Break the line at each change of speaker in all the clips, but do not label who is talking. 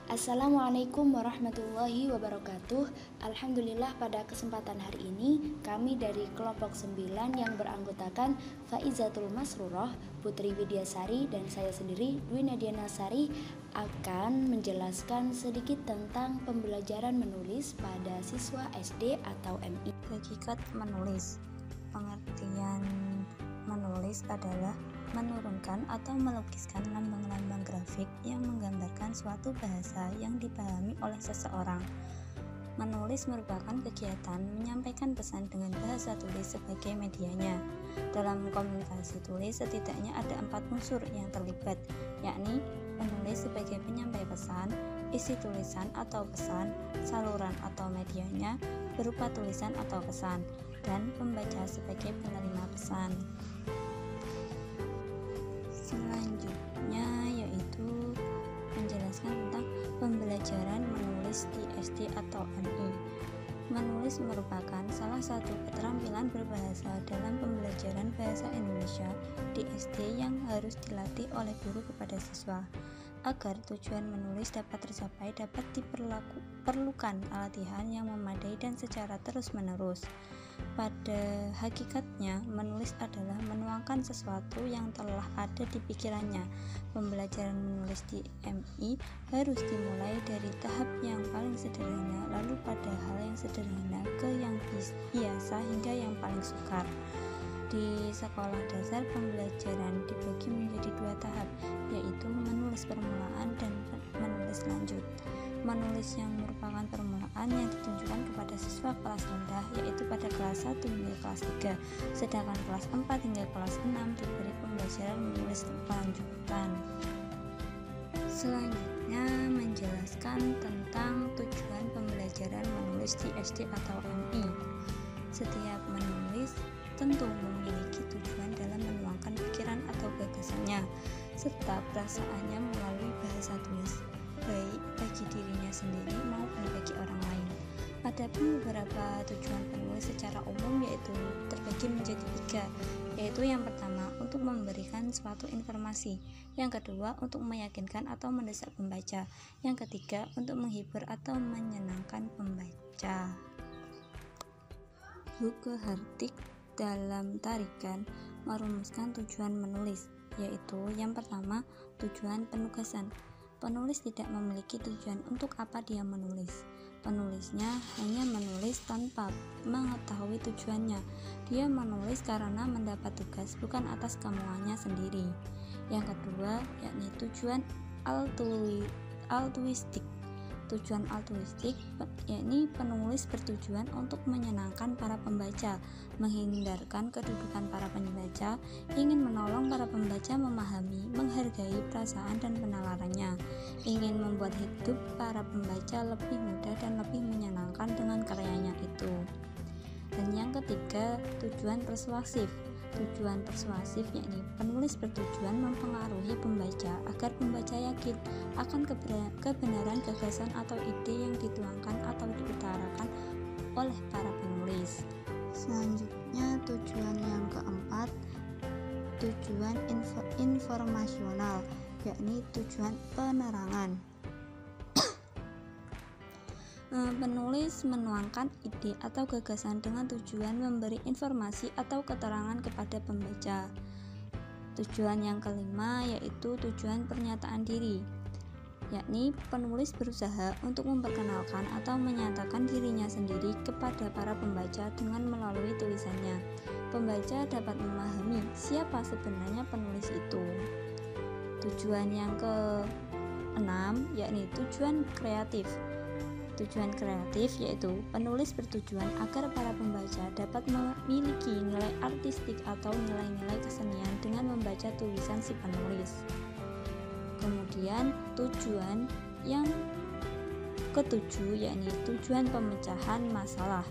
Assalamualaikum warahmatullahi wabarakatuh. Alhamdulillah pada kesempatan hari ini kami dari kelompok 9 yang beranggotakan Faizatul Masrurah, Putri Widyasari dan saya sendiri Dwi Nadia Nasari akan menjelaskan sedikit tentang pembelajaran menulis pada siswa SD atau MI.
Hakikat menulis. Pengertian menulis adalah menurunkan atau melukiskan lambang-lambang grafik yang menggambarkan suatu bahasa yang dipahami oleh seseorang. Menulis merupakan kegiatan menyampaikan pesan dengan bahasa tulis sebagai medianya. Dalam komunikasi tulis setidaknya ada 4 unsur yang terlibat, yakni penulis sebagai penyampai pesan, isi tulisan atau pesan, saluran atau medianya berupa tulisan atau pesan, dan pembaca sebagai penerima pesan. Selanjutnya yaitu menjelaskan tentang pembelajaran menulis di SD atau MI. Menulis merupakan salah satu keterampilan berbahasa dalam pembelajaran bahasa Indonesia di SD yang harus dilatih oleh guru kepada siswa. Agar tujuan menulis dapat tercapai dapat diperlukan latihan yang memadai dan secara terus-menulis. Pada hakikatnya, menulis adalah menuangkan sesuatu yang telah ada di pikirannya. Pembelajaran menulis di MI harus dimulai dari tahap yang paling sederhana, lalu pada hal yang sederhana ke yang biasa hingga yang paling sukar. Di sekolah dasar, pembelajaran dibagi menjadi 2 tahap, yaitu menulis permulaan dan menulis lanjut. Menulis yang merupakan permulaan yang ditunjukkan kepada siswa kelas rendah, yaitu pada kelas 1 hingga kelas 3, sedangkan kelas 4 hingga kelas 6 diberi pembelajaran menulis lanjutan. Selanjutnya menjelaskan tentang tujuan pembelajaran menulis di SD atau MI. Setiap menulis tentu memiliki tujuan dalam menuangkan pikiran atau gagasannya serta perasaannya melalui bahasa tulis, baik bagi dirinya sendiri maupun bagi orang lain. Adapun beberapa tujuan penulis secara umum yaitu terbagi menjadi 3, yaitu yang pertama untuk memberikan suatu informasi, yang kedua untuk meyakinkan atau mendesak pembaca, yang ketiga untuk menghibur atau menyenangkan pembaca. Hugo Hartig dalam tarikan merumuskan tujuan menulis, yaitu yang pertama tujuan penugasan. Penulis tidak memiliki tujuan untuk apa dia menulis. Penulisnya hanya menulis tanpa mengetahui tujuannya. Dia menulis karena mendapat tugas, bukan atas kemauannya sendiri. Yang kedua, yakni tujuan altruistik. Tujuan altruistik yakni penulis bertujuan untuk menyenangkan para pembaca, menghindarkan kedudukan para pembaca, ingin menolong para pembaca memahami, menghargai perasaan dan penalarannya, ingin membuat hidup para pembaca lebih mudah dan lebih menyenangkan dengan karyanya itu. Dan yang ketiga, tujuan persuasif. Tujuan persuasif yakni penulis bertujuan mempengaruhi pembaca agar pembaca yakin akan kebenaran gagasan atau ide yang dituangkan atau diutarakan oleh para penulis. Selanjutnya tujuan yang keempat, tujuan informasional, yakni tujuan penerangan. Penulis menuangkan ide atau gagasan dengan tujuan memberi informasi atau keterangan kepada pembaca. Tujuan yang kelima yaitu tujuan pernyataan diri, yakni penulis berusaha untuk memperkenalkan atau menyatakan dirinya sendiri kepada para pembaca dengan melalui tulisannya. Pembaca dapat memahami siapa sebenarnya penulis itu. Tujuan yang keenam yakni tujuan kreatif. Tujuan kreatif yaitu penulis bertujuan agar para pembaca dapat memiliki nilai artistik atau nilai-nilai kesenian dengan membaca tulisan si penulis. Kemudian tujuan yang ketujuh yakni tujuan pemecahan masalah.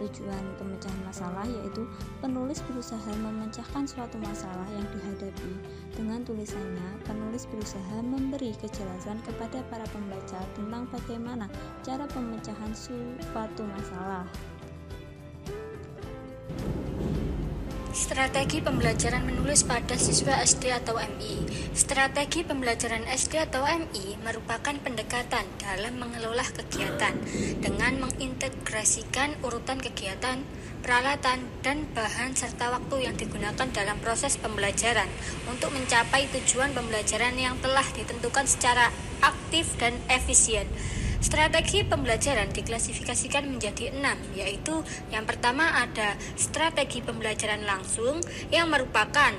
Tujuan pemecahan masalah yaitu penulis berusaha memecahkan suatu masalah yang dihadapi. Dengan tulisannya, penulis berusaha memberi kejelasan kepada para pembaca tentang bagaimana cara pemecahan suatu masalah.
Strategi pembelajaran menulis pada siswa SD atau MI. Strategi pembelajaran SD atau MI merupakan pendekatan dalam mengelola kegiatan dengan mengintegrasikan urutan kegiatan, peralatan, dan bahan serta waktu yang digunakan dalam proses pembelajaran untuk mencapai tujuan pembelajaran yang telah ditentukan secara aktif dan efisien. Strategi pembelajaran diklasifikasikan menjadi 6, yaitu yang pertama ada strategi pembelajaran langsung yang merupakan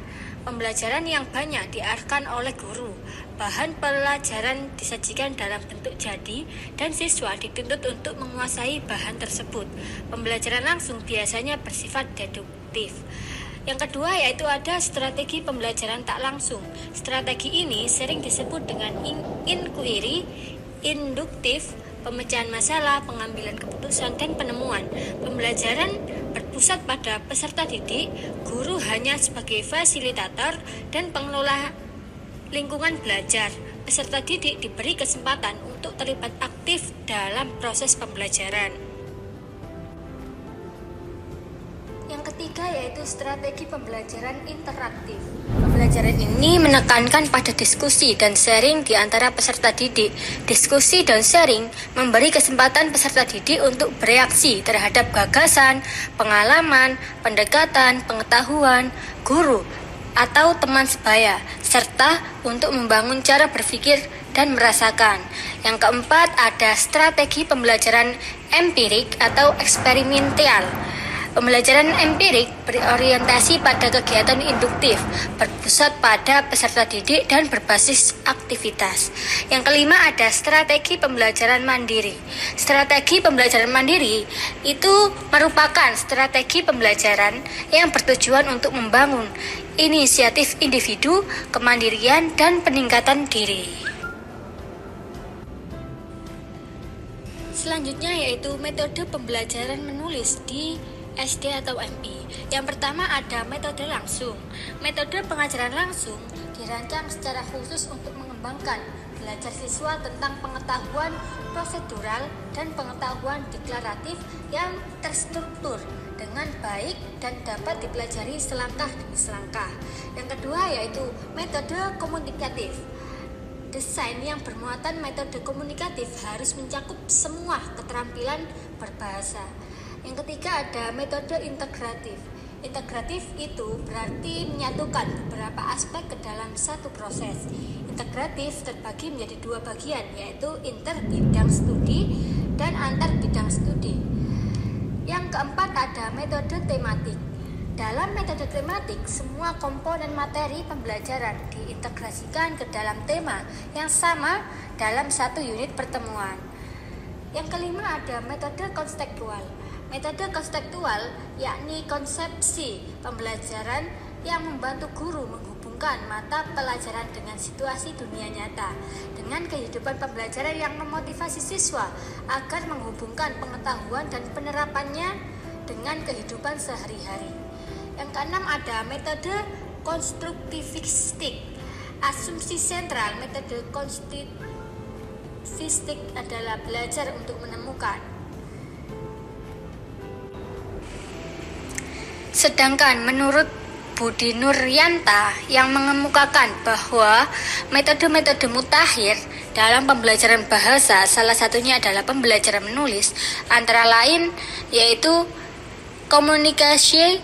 pembelajaran yang banyak diarahkan oleh guru. Bahan pelajaran disajikan dalam bentuk jadi dan siswa dituntut untuk menguasai bahan tersebut. Pembelajaran langsung biasanya bersifat deduktif. Yang kedua yaitu ada strategi pembelajaran tak langsung. Strategi ini sering disebut dengan inquiry, induktif, pemecahan masalah, pengambilan keputusan, dan penemuan. Pembelajaran berpusat pada peserta didik, guru hanya sebagai fasilitator dan pengelola lingkungan belajar. Peserta didik diberi kesempatan untuk terlibat aktif dalam proses pembelajaran. Yang ketiga yaitu strategi pembelajaran interaktif. Pembelajaran ini menekankan pada diskusi dan sharing di antara peserta didik. Diskusi dan sharing memberi kesempatan peserta didik untuk bereaksi terhadap gagasan, pengalaman, pendekatan, pengetahuan, guru, atau teman sebaya, serta untuk membangun cara berpikir dan merasakan. Yang keempat ada strategi pembelajaran empirik atau eksperimental. Pembelajaran empirik berorientasi pada kegiatan induktif, berpusat pada peserta didik dan berbasis aktivitas. Yang kelima ada strategi pembelajaran mandiri. Strategi pembelajaran mandiri itu merupakan strategi pembelajaran yang bertujuan untuk membangun inisiatif individu, kemandirian, dan peningkatan diri. Selanjutnya yaitu metode pembelajaran menulis di SD atau MI. Yang pertama ada metode langsung. Metode pengajaran langsung dirancang secara khusus untuk mengembangkan belajar siswa tentang pengetahuan prosedural dan pengetahuan deklaratif yang terstruktur dengan baik dan dapat dipelajari selangkah demi selangkah. Yang kedua yaitu metode komunikatif. Desain yang bermuatan metode komunikatif harus mencakup semua keterampilan berbahasa. Yang ketiga ada metode integratif. Integratif itu berarti menyatukan beberapa aspek ke dalam satu proses. Integratif terbagi menjadi dua bagian, yaitu inter bidang studi dan antar bidang studi. Yang keempat ada metode tematik. Dalam metode tematik, semua komponen materi pembelajaran diintegrasikan ke dalam tema yang sama dalam satu unit pertemuan. Yang kelima ada metode konseptual. Metode konseptual yakni konsepsi pembelajaran yang membantu guru menghubungkan mata pelajaran dengan situasi dunia nyata, dengan kehidupan pembelajaran yang memotivasi siswa agar menghubungkan pengetahuan dan penerapannya dengan kehidupan sehari-hari. Yang keenam ada metode konstruktivistik. Asumsi sentral metode konstruktivistik adalah belajar untuk menemukan. Sedangkan menurut Budi Nuryanta yang mengemukakan bahwa metode-metode mutakhir dalam pembelajaran bahasa salah satunya adalah pembelajaran menulis, antara lain yaitu Communication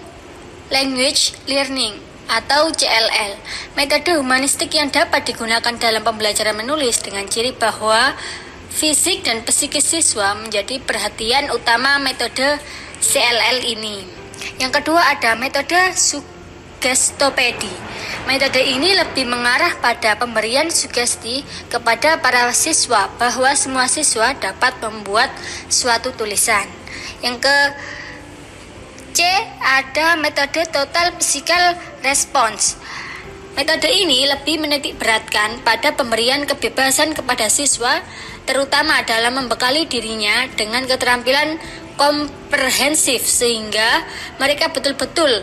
Language Learning atau CLL. Metode humanistik yang dapat digunakan dalam pembelajaran menulis dengan ciri bahwa fisik dan psikis siswa menjadi perhatian utama metode CLL ini. Yang kedua ada metode sugestopedi. Metode ini lebih mengarah pada pemberian sugesti kepada para siswa bahwa semua siswa dapat membuat suatu tulisan. Yang ke C ada metode total physical response. Metode ini lebih menitik beratkan pada pemberian kebebasan kepada siswa, terutama dalam membekali dirinya dengan keterampilan komprehensif sehingga mereka betul-betul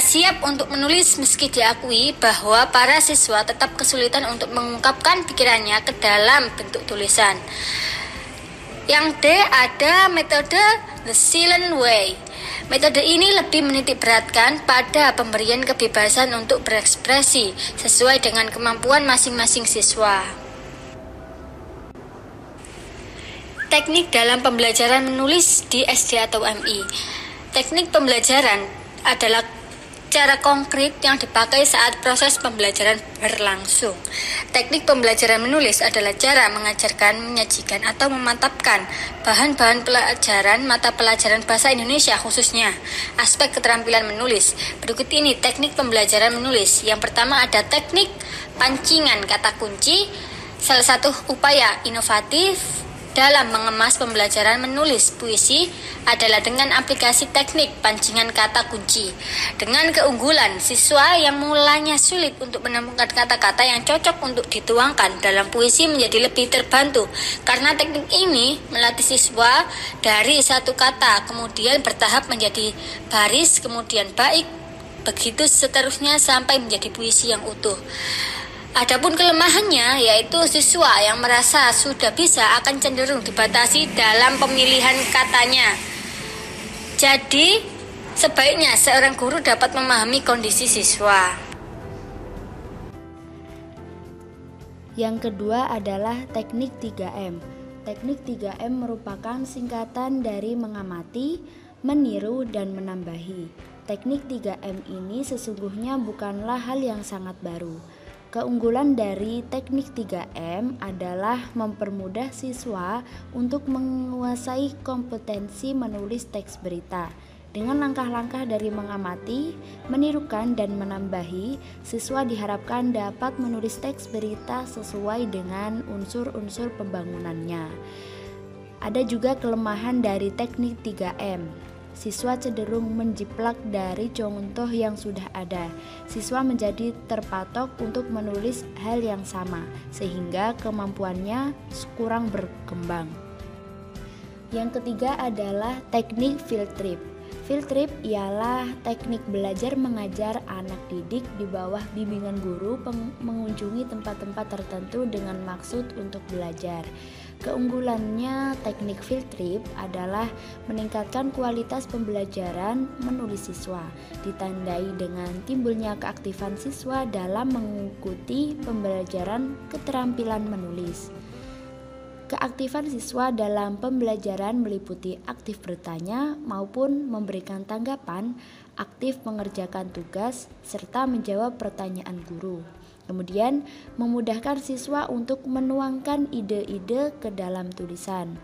siap untuk menulis meski diakui bahwa para siswa tetap kesulitan untuk mengungkapkan pikirannya ke dalam bentuk tulisan.
Yang D ada metode The Silent Way. Metode ini lebih menitikberatkan pada pemberian kebebasan untuk berekspresi sesuai dengan kemampuan masing-masing siswa. Teknik dalam pembelajaran menulis di SD atau MI. Teknik pembelajaran adalah cara konkret yang dipakai saat proses pembelajaran berlangsung. Teknik pembelajaran menulis adalah cara mengajarkan, menyajikan, atau memantapkan bahan-bahan pelajaran mata pelajaran bahasa Indonesia khususnya aspek keterampilan menulis. Berikut ini teknik pembelajaran menulis. Yang pertama ada teknik pancingan kata kunci. Salah satu upaya inovatif dalam mengemas pembelajaran menulis puisi adalah dengan aplikasi teknik pancingan kata kunci. Dengan keunggulan, siswa yang mulanya sulit untuk menemukan kata-kata yang cocok untuk dituangkan dalam puisi menjadi lebih terbantu karena teknik ini melatih siswa dari satu kata kemudian bertahap menjadi baris, kemudian bait, begitu seterusnya sampai menjadi puisi yang utuh. Adapun kelemahannya yaitu siswa yang merasa sudah bisa akan cenderung dibatasi dalam pemilihan katanya. Jadi, sebaiknya seorang guru dapat memahami kondisi siswa.
Yang kedua adalah teknik 3M. Teknik 3M merupakan singkatan dari mengamati, meniru, dan menambahi. Teknik 3M ini sesungguhnya bukanlah hal yang sangat baru. Keunggulan dari teknik 3M adalah mempermudah siswa untuk menguasai kompetensi menulis teks berita. Dengan langkah-langkah dari mengamati, menirukan, dan menambahi, siswa diharapkan dapat menulis teks berita sesuai dengan unsur-unsur pembangunannya. Ada juga kelemahan dari teknik 3M. Siswa cenderung menjiplak dari contoh yang sudah ada. Siswa menjadi terpatok untuk menulis hal yang sama, sehingga kemampuannya kurang berkembang. Yang ketiga adalah teknik field trip. Field trip ialah teknik belajar mengajar anak didik di bawah bimbingan guru mengunjungi tempat-tempat tertentu dengan maksud untuk belajar. Keunggulannya teknik field trip adalah meningkatkan kualitas pembelajaran menulis siswa, ditandai dengan timbulnya keaktifan siswa dalam mengikuti pembelajaran keterampilan menulis. Keaktifan siswa dalam pembelajaran meliputi aktif bertanya maupun memberikan tanggapan, aktif mengerjakan tugas, serta menjawab pertanyaan guru. Kemudian, memudahkan siswa untuk menuangkan ide-ide ke dalam tulisan.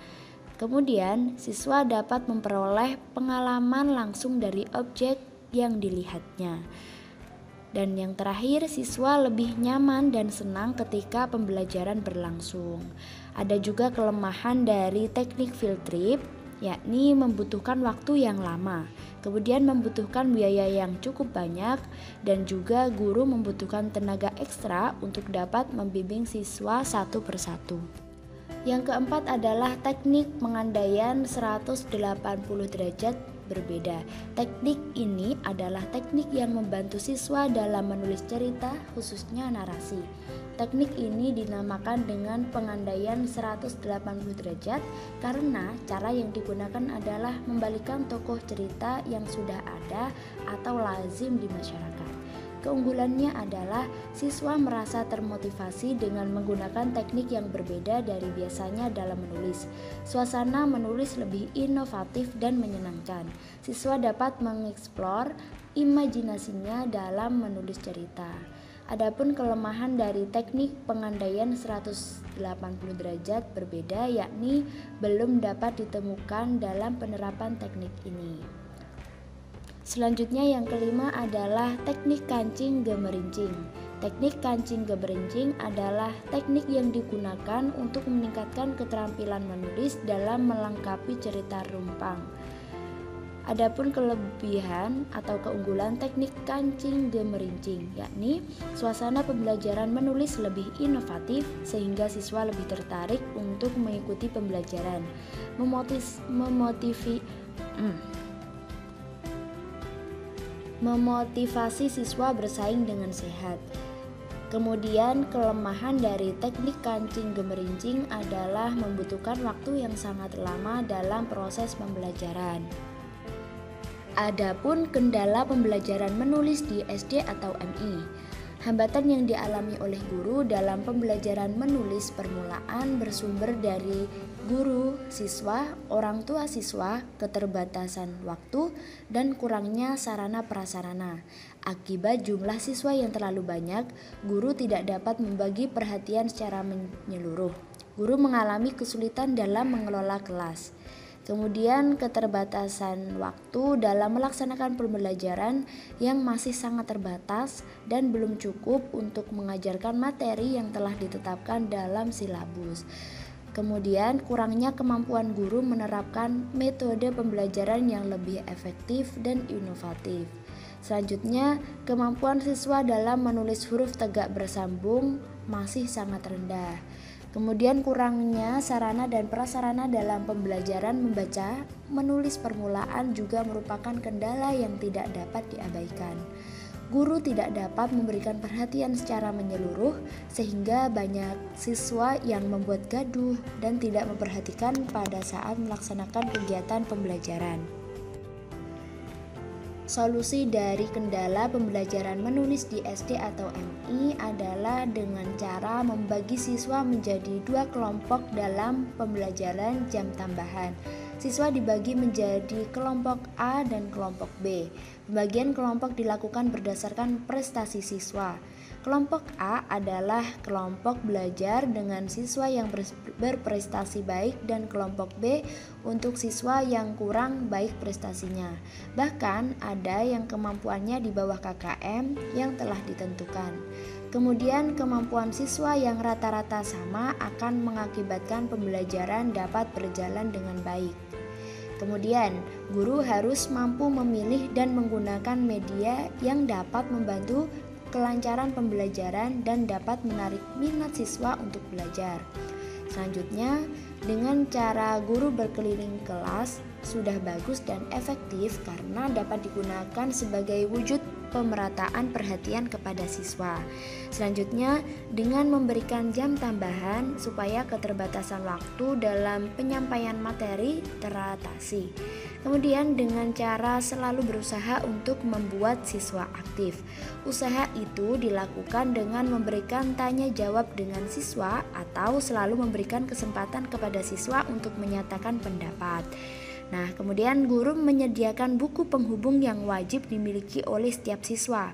Kemudian, siswa dapat memperoleh pengalaman langsung dari objek yang dilihatnya. Dan yang terakhir, siswa lebih nyaman dan senang ketika pembelajaran berlangsung. Ada juga kelemahan dari teknik field trip, yakni membutuhkan waktu yang lama, kemudian membutuhkan biaya yang cukup banyak, dan juga guru membutuhkan tenaga ekstra untuk dapat membimbing siswa satu persatu. Yang keempat adalah teknik pengandaian 180 derajat berbeda. Teknik ini adalah teknik yang membantu siswa dalam menulis cerita, khususnya narasi. Teknik ini dinamakan dengan pengandaian 180 derajat karena cara yang digunakan adalah membalikkan tokoh cerita yang sudah ada atau lazim di masyarakat. Keunggulannya adalah siswa merasa termotivasi dengan menggunakan teknik yang berbeda dari biasanya dalam menulis. Suasana menulis lebih inovatif dan menyenangkan. Siswa dapat mengeksplor imajinasinya dalam menulis cerita. Adapun kelemahan dari teknik pengandaian 180 derajat berbeda yakni belum dapat ditemukan dalam penerapan teknik ini. Selanjutnya yang kelima adalah teknik kancing gemerincing. Teknik kancing gemerincing adalah teknik yang digunakan untuk meningkatkan keterampilan menulis dalam melengkapi cerita rumpang. Adapun kelebihan atau keunggulan teknik kancing gemerincing, yakni suasana pembelajaran menulis lebih imotif sehingga siswa lebih tertarik untuk mengikuti pembelajaran, memotivasi siswa bersaing dengan sehat. Kemudian kelemahan dari teknik kancing gemerincing adalah membutuhkan waktu yang sangat lama dalam proses pembelajaran. Adapun kendala pembelajaran menulis di SD atau MI. Hambatan yang dialami oleh guru dalam pembelajaran menulis permulaan bersumber dari guru, siswa, orang tua siswa, keterbatasan waktu, dan kurangnya sarana prasarana. Akibat jumlah siswa yang terlalu banyak, guru tidak dapat membagi perhatian secara menyeluruh. Guru mengalami kesulitan dalam mengelola kelas. Kemudian keterbatasan waktu dalam melaksanakan pembelajaran yang masih sangat terbatas dan belum cukup untuk mengajarkan materi yang telah ditetapkan dalam silabus. Kemudian kurangnya kemampuan guru menerapkan metode pembelajaran yang lebih efektif dan inovatif. Selanjutnya, kemampuan siswa dalam menulis huruf tegak bersambung masih sangat rendah. Kemudian kurangnya sarana dan prasarana dalam pembelajaran membaca, menulis permulaan juga merupakan kendala yang tidak dapat diabaikan. Guru tidak dapat memberikan perhatian secara menyeluruh sehingga banyak siswa yang membuat gaduh dan tidak memperhatikan pada saat melaksanakan kegiatan pembelajaran. Solusi dari kendala pembelajaran menulis di SD atau MI adalah dengan cara membagi siswa menjadi 2 kelompok dalam pembelajaran jam tambahan. Siswa dibagi menjadi kelompok A dan kelompok B. Pembagian kelompok dilakukan berdasarkan prestasi siswa. Kelompok A adalah kelompok belajar dengan siswa yang berprestasi baik dan kelompok B untuk siswa yang kurang baik prestasinya. Bahkan ada yang kemampuannya di bawah KKM yang telah ditentukan. Kemudian kemampuan siswa yang rata-rata sama akan mengakibatkan pembelajaran dapat berjalan dengan baik. Kemudian, guru harus mampu memilih dan menggunakan media yang dapat membantu kelancaran pembelajaran dan dapat menarik minat siswa untuk belajar. Selanjutnya, dengan cara guru berkeliling kelas sudah bagus dan efektif karena dapat digunakan sebagai wujud pemerataan perhatian kepada siswa. Selanjutnya, dengan memberikan jam tambahan supaya keterbatasan waktu dalam penyampaian materi teratasi. Kemudian dengan cara selalu berusaha untuk membuat siswa aktif. Usaha itu dilakukan dengan memberikan tanya jawab dengan siswa atau selalu memberikan kesempatan kepada siswa untuk menyatakan pendapat. Nah, kemudian guru menyediakan buku penghubung yang wajib dimiliki oleh setiap siswa.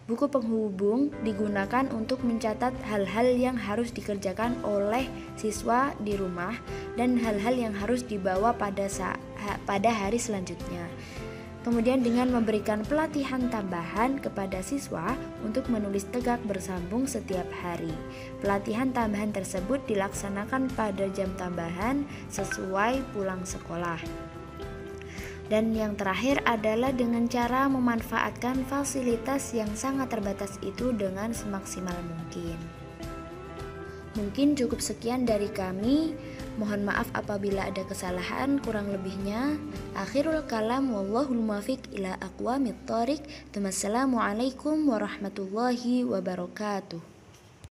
Buku penghubung digunakan untuk mencatat hal-hal yang harus dikerjakan oleh siswa di rumah dan hal-hal yang harus dibawa pada hari selanjutnya. Kemudian dengan memberikan pelatihan tambahan kepada siswa untuk menulis tegak bersambung setiap hari. Pelatihan tambahan tersebut dilaksanakan pada jam tambahan sesuai pulang sekolah. Dan yang terakhir adalah dengan cara memanfaatkan fasilitas yang sangat terbatas itu dengan semaksimal mungkin. Mungkin cukup sekian dari kami. Mohon maaf apabila ada kesalahan, kurang lebihnya. Akhirul kalam wallahul muwaffiq ila aqwamit thoriq. Wassalamualaikum warahmatullahi wabarakatuh.